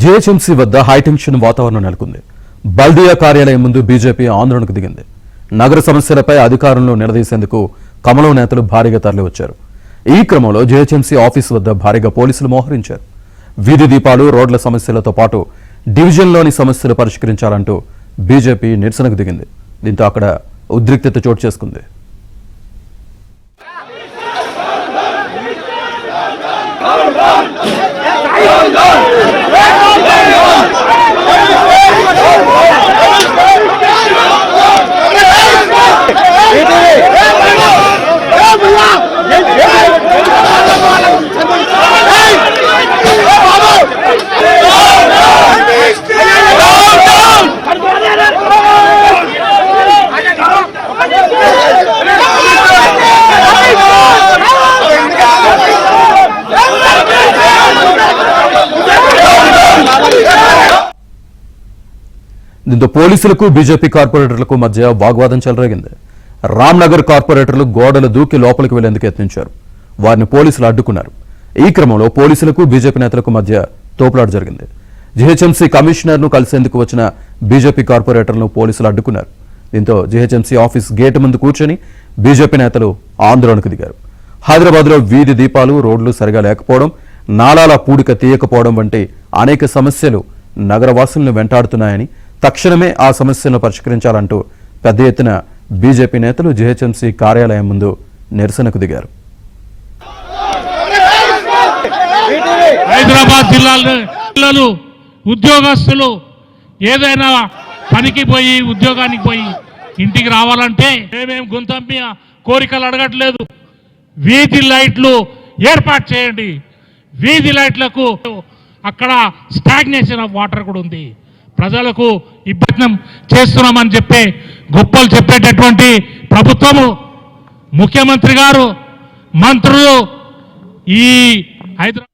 GHMC వద్ద high tension వాతావరణం నెలకొంది. బల్దియా కార్యాలయం ముందు బీజేపీ ఆందోళనకు దిగింది. నగర సమస్యలపై అధికారంలో నిలదీసేందుకు కమలం నేతలు భారీగా తరలివచ్చారు. ఈ క్రమంలో జీహెచ్ఎంసీ ఆఫీసు వద్ద భారీగా పోలీసులు మోహరించారు. వీధి దీపాలు, రోడ్ల సమస్యలతో పాటు డివిజన్లోని సమస్యలు పరిష్కరించాలంటూ బీజేపీ నిరసనకు దిగింది. దీంతో అక్కడ ఉద్రిక్తత చోటు చేసుకుంది. దీంతో పోలీసులకు బీజేపీ కార్పొరేటర్లకు మధ్య వాగ్వాదం చెలరేగింది. రామ్నగర్ కార్పొరేటర్లు గోడలు దూకి లోపలికి వెళ్లేందుకు యత్నించారు. వారిని పోలీసులు అడ్డుకున్నారు. ఈ క్రమంలో పోలీసులకు బీజేపీ నేతలకు మధ్య తోపులాట జరిగింది. జీహెచ్ఎంసీ కమిషనర్ను కలిసేందుకు వచ్చిన బీజేపీ కార్పొరేటర్లను పోలీసులు అడ్డుకున్నారు. దీంతో జీహెచ్ఎంసీ ఆఫీస్ గేటు ముందు కూర్చొని బీజేపీ నేతలు ఆందోళనకు దిగారు. హైదరాబాద్లో వీధి దీపాలు, రోడ్లు సరిగా లేకపోవడం, నాలాల పూడిక తీయకపోవడం వంటి అనేక సమస్యలు నగరవాసులను వెంటాడుతున్నాయని, తక్షణమే ఆ సమస్యలను పరిష్కరించాలంటూ పెద్ద ఎత్తున బీజేపీ నేతలు జీహెచ్ఎంసీ కార్యాలయం ముందు నిరసనకు దిగారు. హైదరాబాద్ జిల్లాలో ఉద్యోగస్తులు ఏదైనా పనికి పోయి ఉద్యోగానికి పోయి ఇంటికి రావాలంటే మేమేం గుంతమ్మి కోరికలు అడగట్లేదు. వీధి లైట్లు ఏర్పాటు చేయండి. వీధి లైట్లకు అక్కడ స్టాగ్నేషన్ ఆఫ్ వాటర్ కూడా ఉంది. ప్రజలకు ఇబ్బంది చేస్తున్నామని చెప్పే గొప్పలు చెప్పేటటువంటి ప్రభుత్వము, ముఖ్యమంత్రి గారు, మంత్రులు ఈ హైదరాబాద్